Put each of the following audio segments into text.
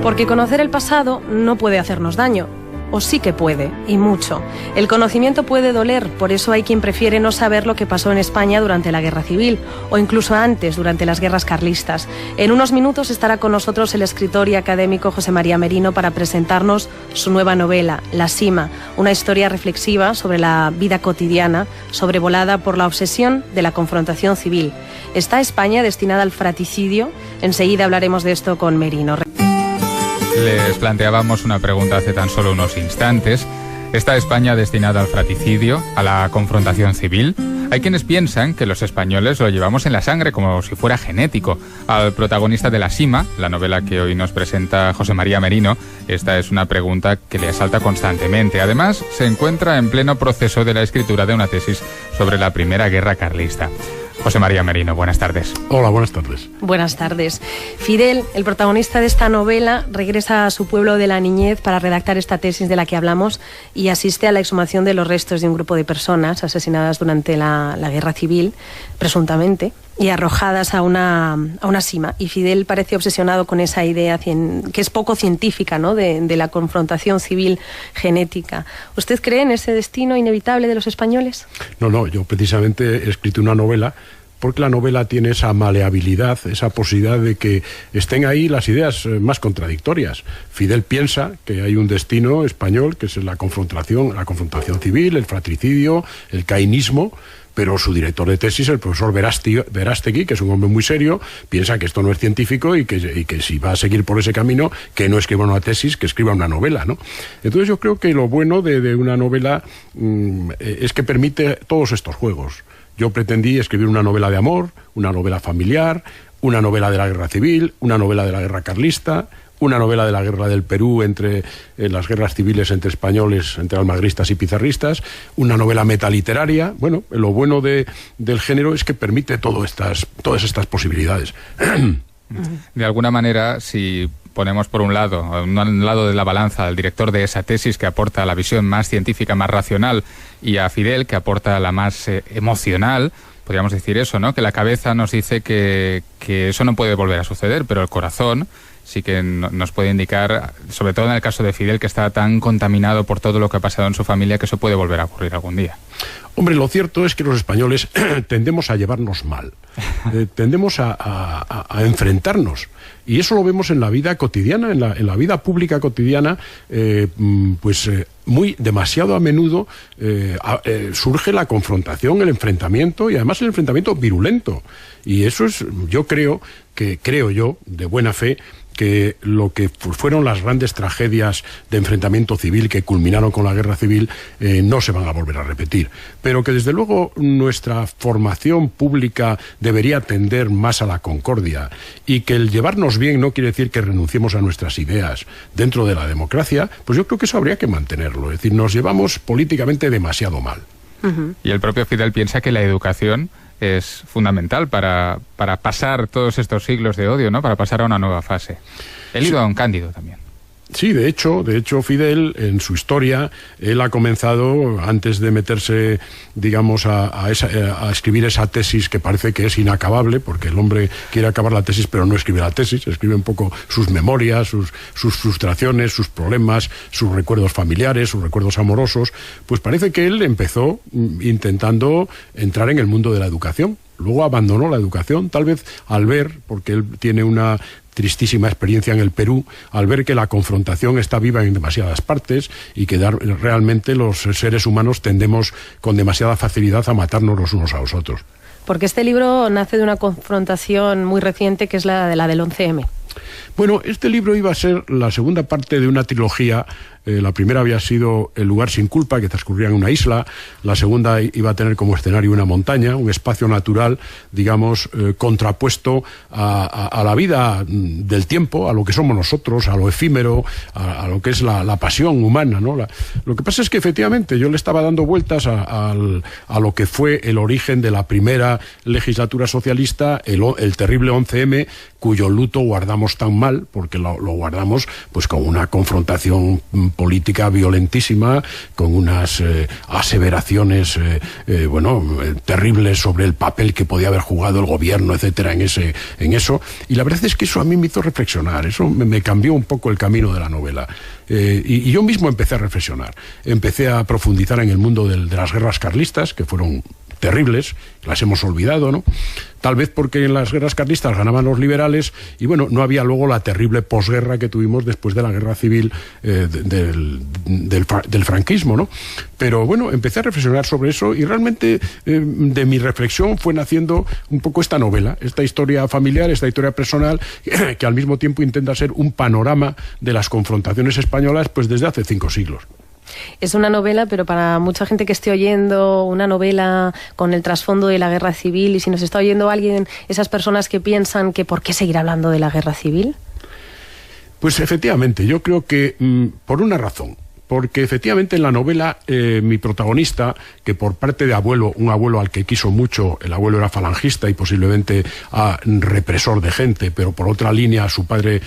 Porque conocer el pasado no puede hacernos daño. O sí que puede, y mucho. El conocimiento puede doler, por eso hay quien prefiere no saber lo que pasó en España durante la Guerra Civil, o incluso antes, durante las guerras carlistas. En unos minutos estará con nosotros el escritor y académico José María Merino para presentarnos su nueva novela, La Sima, una historia reflexiva sobre la vida cotidiana, sobrevolada por la obsesión de la confrontación civil. ¿Está España destinada al fratricidio? Enseguida hablaremos de esto con Merino. Les planteábamos una pregunta hace tan solo unos instantes. ¿Está España destinada al fratricidio, a la confrontación civil? Hay quienes piensan que los españoles lo llevamos en la sangre como si fuera genético. Al protagonista de La Sima, la novela que hoy nos presenta José María Merino, esta es una pregunta que le asalta constantemente. Además, se encuentra en pleno proceso de la escritura de una tesis sobre la Primera Guerra Carlista. José María Merino, buenas tardes. Hola, buenas tardes. Buenas tardes. Fidel, el protagonista de esta novela, regresa a su pueblo de la niñez para redactar esta tesis de la que hablamos y asiste a la exhumación de los restos de un grupo de personas asesinadas durante la Guerra Civil, presuntamente, y arrojadas a una sima. Y Fidel parece obsesionado con esa idea que es poco científica, ¿no?, de la confrontación civil genética. ¿Usted cree en ese destino inevitable de los españoles? No, yo precisamente he escrito una novela porque la novela tiene esa maleabilidad, esa posibilidad de que estén ahí las ideas más contradictorias. Fidel piensa que hay un destino español, que es la confrontación civil, el fratricidio, el cainismo, pero su director de tesis, el profesor Verástegui, que es un hombre muy serio, piensa que esto no es científico y que si va a seguir por ese camino, que no escriba una tesis, que escriba una novela, ¿no? Entonces yo creo que lo bueno de una novela es que permite todos estos juegos. Yo pretendí escribir una novela de amor, una novela familiar, una novela de la Guerra Civil, una novela de la Guerra Carlista, una novela de la Guerra del Perú entre las guerras civiles entre españoles, entre almagristas y pizarristas, una novela metaliteraria. Bueno, lo bueno del género es que permite todas estas posibilidades. De alguna manera, si ponemos por un lado de la balanza al director de esa tesis que aporta la visión más científica, más racional, y a Fidel que aporta la más emocional, podríamos decir eso, ¿no? Que la cabeza nos dice que eso no puede volver a suceder, pero el corazón sí que nos puede indicar, sobre todo en el caso de Fidel, que está tan contaminado por todo lo que ha pasado en su familia, que eso puede volver a ocurrir algún día. Hombre, lo cierto es que los españoles tendemos a llevarnos mal, tendemos a enfrentarnos, y eso lo vemos en la vida cotidiana, en la vida pública cotidiana, muy demasiado a menudo surge la confrontación, el enfrentamiento, y además el enfrentamiento virulento, y eso es, creo yo, de buena fe, que lo que fueron las grandes tragedias de enfrentamiento civil que culminaron con la Guerra Civil no se van a volver a repetir, pero que desde luego nuestra formación pública debería tender más a la concordia, y que el llevarnos bien no quiere decir que renunciemos a nuestras ideas dentro de la democracia. Pues yo creo que eso habría que mantenerlo, es decir, nos llevamos políticamente demasiado mal. Uh-huh. Y el propio Fidel piensa que la educación es fundamental para pasar todos estos siglos de odio, ¿no? Para pasar a una nueva fase. He leído a un Cándido también. Sí, de hecho Fidel, en su historia, él ha comenzado, antes de meterse, digamos, a escribir esa tesis que parece que es inacabable, porque el hombre quiere acabar la tesis, pero no escribe la tesis, escribe un poco sus memorias, sus frustraciones, sus problemas, sus recuerdos familiares, sus recuerdos amorosos. Pues parece que él empezó intentando entrar en el mundo de la educación. Luego abandonó la educación, tal vez al ver, porque él tiene una tristísima experiencia en el Perú, al ver que la confrontación está viva en demasiadas partes y que realmente los seres humanos tendemos con demasiada facilidad a matarnos los unos a los otros. Porque este libro nace de una confrontación muy reciente, que es la del 11M. Bueno, este libro iba a ser la segunda parte de una trilogía. La primera había sido El lugar sin culpa, que transcurría en una isla. La segunda iba a tener como escenario una montaña, un espacio natural, digamos, contrapuesto a la vida del tiempo, a lo que somos nosotros, a lo efímero, a lo que es la pasión humana, ¿no? Lo que pasa es que efectivamente yo le estaba dando vueltas a lo que fue el origen de la primera legislatura socialista, el terrible 11M, cuyo luto guardamos tan mal, porque lo guardamos pues con una confrontación política violentísima, con unas aseveraciones terribles sobre el papel que podía haber jugado el gobierno, etcétera, en eso. Y la verdad es que eso a mí me hizo reflexionar, eso me cambió un poco el camino de la novela. Y yo mismo empecé a reflexionar, empecé a profundizar en el mundo de las guerras carlistas, que fueron terribles, las hemos olvidado, ¿no? Tal vez porque en las guerras carlistas ganaban los liberales y bueno, no había luego la terrible posguerra que tuvimos después de la guerra civil del franquismo, ¿no? Pero bueno, empecé a reflexionar sobre eso y realmente de mi reflexión fue naciendo un poco esta novela, esta historia familiar, esta historia personal, que al mismo tiempo intenta ser un panorama de las confrontaciones españolas pues desde hace 5 siglos. Es una novela, pero para mucha gente que esté oyendo una novela con el trasfondo de la guerra civil, y si nos está oyendo alguien, esas personas que piensan que ¿por qué seguir hablando de la guerra civil? Pues efectivamente, yo creo que por una razón. Porque efectivamente en la novela mi protagonista, que por parte de un abuelo al que quiso mucho, el abuelo era falangista y posiblemente represor de gente, pero por otra línea su padre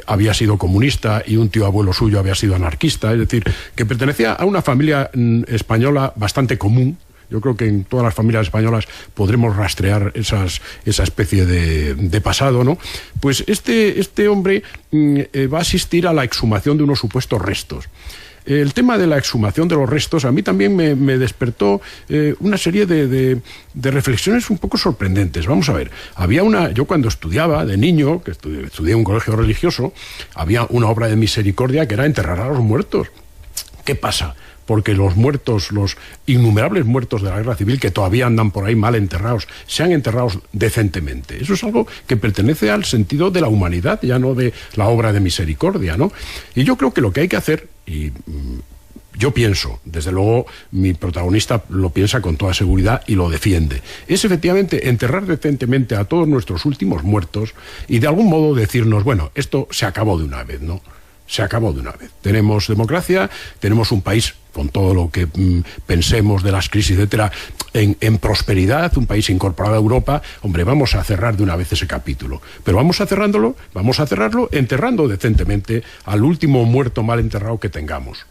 había sido comunista y un tío abuelo suyo había sido anarquista, es decir, que pertenecía a una familia española bastante común. Yo creo que en todas las familias españolas podremos rastrear esa especie de pasado, ¿no? Pues este hombre va a asistir a la exhumación de unos supuestos restos. El tema de la exhumación de los restos a mí también me despertó una serie de reflexiones un poco sorprendentes. Vamos a ver, yo cuando estudiaba de niño, que estudié en un colegio religioso, había una obra de misericordia que era enterrar a los muertos. ¿Qué pasa? Porque los muertos, los innumerables muertos de la guerra civil que todavía andan por ahí mal enterrados, sean enterrados decentemente. Eso es algo que pertenece al sentido de la humanidad, ya no de la obra de misericordia, ¿no? Y yo creo que lo que hay que hacer, y yo pienso, desde luego mi protagonista lo piensa con toda seguridad y lo defiende, es efectivamente enterrar decentemente a todos nuestros últimos muertos y de algún modo decirnos, bueno, esto se acabó de una vez, ¿no? Se acabó de una vez. Tenemos democracia, tenemos un país con todo lo que pensemos de las crisis, etcétera, en prosperidad, un país incorporado a Europa. Hombre, vamos a cerrar de una vez ese capítulo. Pero vamos a cerrarlo enterrando decentemente al último muerto mal enterrado que tengamos.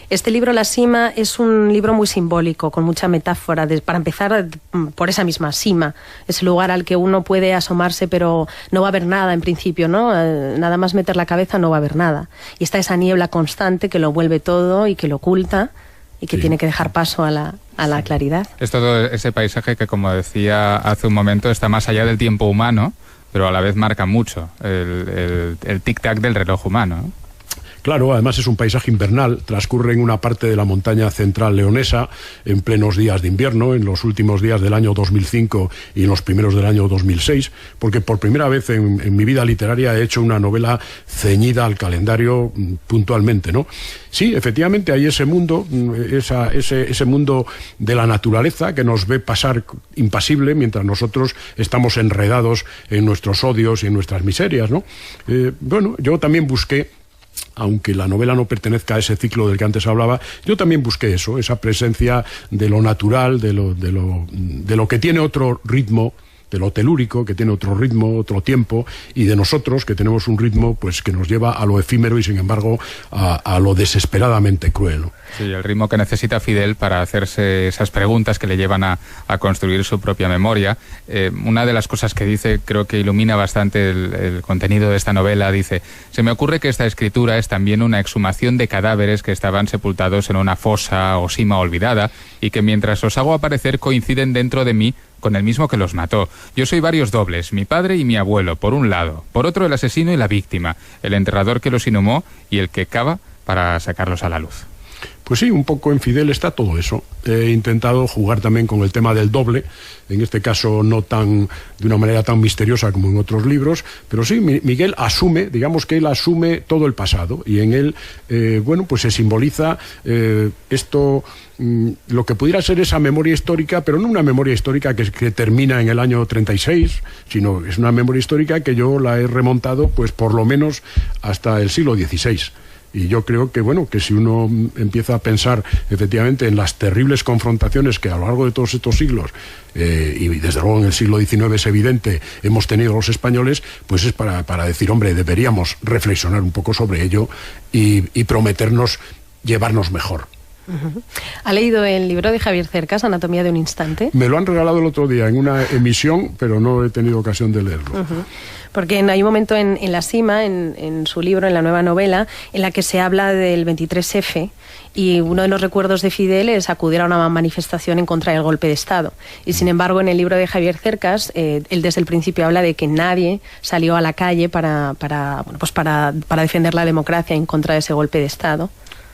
Este libro, La Sima, es un libro muy simbólico, con mucha metáfora. Para empezar, por esa misma sima, ese lugar al que uno puede asomarse, pero no va a haber nada en principio, ¿no? Nada más meter la cabeza no va a haber nada. Y está esa niebla constante que lo vuelve todo y que lo oculta y que tiene que dejar paso a la claridad. Es todo ese paisaje que, como decía hace un momento, está más allá del tiempo humano, pero a la vez marca mucho el tic-tac del reloj humano, ¿no? Claro, además es un paisaje invernal, transcurre en una parte de la montaña central leonesa en plenos días de invierno, en los últimos días del año 2005 y en los primeros del año 2006, porque por primera vez en mi vida literaria he hecho una novela ceñida al calendario puntualmente, ¿no? Sí, efectivamente hay ese mundo, ese mundo de la naturaleza que nos ve pasar impasible mientras nosotros estamos enredados en nuestros odios y en nuestras miserias, ¿no? Bueno, yo también busqué, aunque la novela no pertenezca a ese ciclo del que antes hablaba, yo también busqué eso, esa presencia de lo natural, de lo que tiene otro ritmo, de lo telúrico, que tiene otro ritmo, otro tiempo, y de nosotros, que tenemos un ritmo pues que nos lleva a lo efímero y sin embargo a lo desesperadamente cruel, ¿no? Sí, el ritmo que necesita Fidel para hacerse esas preguntas que le llevan a construir su propia memoria. Una de las cosas que dice, creo que ilumina bastante el contenido de esta novela, dice: se me ocurre que esta escritura es también una exhumación de cadáveres que estaban sepultados en una fosa o sima olvidada y que mientras los hago aparecer coinciden dentro de mí con el mismo que los mató. Yo soy varios dobles, mi padre y mi abuelo, por un lado, por otro el asesino y la víctima, el enterrador que los inhumó y el que cava para sacarlos a la luz. Pues sí, un poco en Fidel está todo eso. He intentado jugar también con el tema del doble, en este caso no de una manera tan misteriosa como en otros libros, pero sí, Miguel asume, digamos que él asume todo el pasado y en él, bueno, pues se simboliza esto, lo que pudiera ser esa memoria histórica, pero no una memoria histórica que termina en el año 36, sino es una memoria histórica que yo la he remontado pues por lo menos hasta el siglo XVI. Y yo creo que, bueno, que si uno empieza a pensar efectivamente en las terribles confrontaciones que a lo largo de todos estos siglos, y desde luego en el siglo XIX es evidente, hemos tenido los españoles, pues es para decir, hombre, deberíamos reflexionar un poco sobre ello y prometernos llevarnos mejor. ¿Ha leído el libro de Javier Cercas, Anatomía de un instante? Me lo han regalado el otro día en una emisión, pero no he tenido ocasión de leerlo. Porque hay un momento en La Sima, en su libro, en la nueva novela, en la que se habla del 23F, y uno de los recuerdos de Fidel es acudir a una manifestación en contra del golpe de Estado. Y sin embargo, en el libro de Javier Cercas, él desde el principio habla de que nadie salió a la calle para defender la democracia en contra de ese golpe de Estado.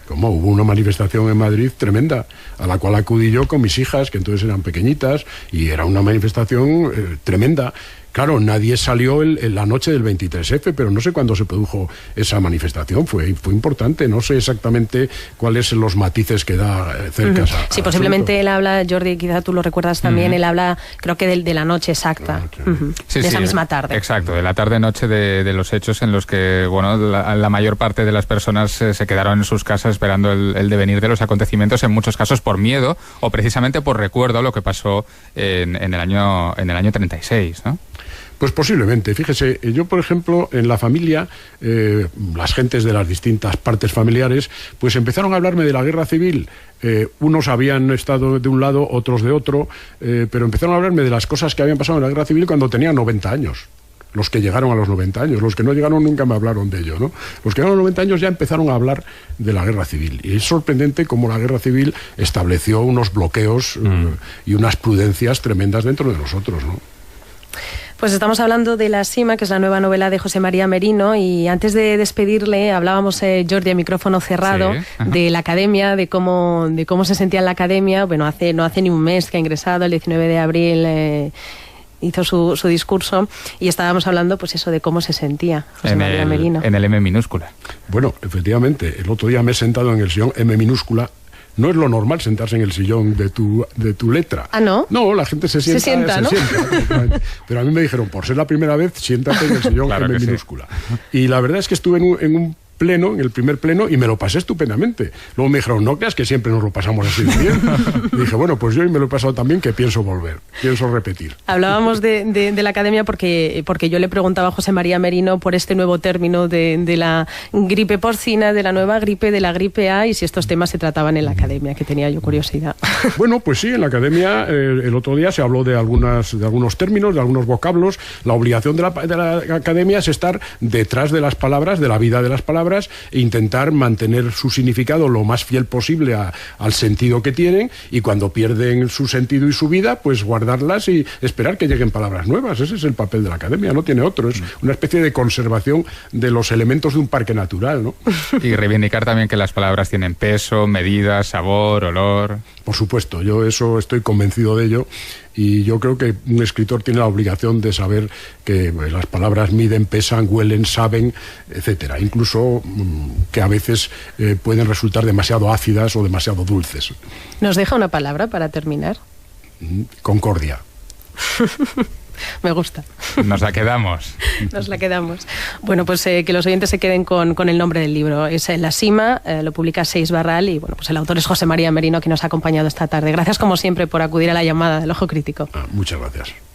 Como hubo una manifestación en Madrid tremenda, a la cual acudí yo con mis hijas, que entonces eran pequeñitas, y era una manifestación tremenda. Claro, nadie salió la noche del 23F, pero no sé cuándo se produjo esa manifestación. Fue importante. No sé exactamente cuáles son los matices que da Cercas. Sí, posiblemente él habla, Jordi, quizá tú lo recuerdas también, él habla, creo que de la noche exacta, sí, de esa misma tarde. Exacto, de la tarde-noche de los hechos en los que, bueno, la mayor parte de las personas se quedaron en sus casas esperando el devenir de los acontecimientos, en muchos casos por miedo o precisamente por recuerdo a lo que pasó en el año 36, ¿no? Pues posiblemente. Fíjese, yo por ejemplo, en la familia, las gentes de las distintas partes familiares, pues empezaron a hablarme de la guerra civil. Unos habían estado de un lado, otros de otro, pero empezaron a hablarme de las cosas que habían pasado en la guerra civil cuando tenían 90 años. Los que llegaron a los 90 años, los que no llegaron nunca me hablaron de ello, ¿no? Los que llegaron a los 90 años ya empezaron a hablar de la guerra civil. Y es sorprendente cómo la guerra civil estableció unos bloqueos y unas prudencias tremendas dentro de nosotros, ¿no? Pues estamos hablando de La Sima, que es la nueva novela de José María Merino, y antes de despedirle hablábamos, Jordi, a micrófono cerrado, de la academia, de cómo se sentía en la academia. Bueno, no hace ni un mes que ha ingresado, el 19 de abril hizo su discurso, y estábamos hablando, pues eso, de cómo se sentía José María Merino. En el M minúscula. Bueno, efectivamente, el otro día me he sentado en el sillón M minúscula. No es lo normal sentarse en el sillón de tu letra. ¿Ah, no? No, la gente se sienta, ¿no? Pero a mí me dijeron, por ser la primera vez, siéntate en el sillón claro M minúscula. Sí. Y la verdad es que estuve en un pleno, en el primer pleno, y me lo pasé estupendamente. Luego me dijeron, no creas que siempre nos lo pasamos así de bien. Y dije, bueno, pues yo hoy me lo he pasado tan bien que pienso volver, pienso repetir. Hablábamos de la academia porque yo le preguntaba a José María Merino por este nuevo término de la gripe porcina, de la nueva gripe, de la gripe A, y si estos temas se trataban en la academia, que tenía yo curiosidad. Bueno, pues sí, en la academia el otro día se habló de algunos términos, de algunos vocablos. La obligación de la academia es estar detrás de las palabras, de la vida de las palabras, e intentar mantener su significado lo más fiel posible al sentido que tienen, y cuando pierden su sentido y su vida, pues guardarlas y esperar que lleguen palabras nuevas. Ese es el papel de la academia, no tiene otro. Es una especie de conservación de los elementos de un parque natural, ¿no? Y reivindicar también que las palabras tienen peso, medida, sabor, olor. Por supuesto, yo eso estoy convencido de ello. Y yo creo que un escritor tiene la obligación de saber que las palabras miden, pesan, huelen, saben, etcétera. Incluso que a veces pueden resultar demasiado ácidas o demasiado dulces. ¿Nos deja una palabra para terminar? Concordia. Me gusta. Nos la quedamos. Nos la quedamos. Bueno, pues que los oyentes se queden con el nombre del libro. Es La Sima, lo publica Seix Barral, y bueno, pues el autor es José María Merino, que nos ha acompañado esta tarde. Gracias como siempre por acudir a la llamada del Ojo Crítico. Muchas gracias.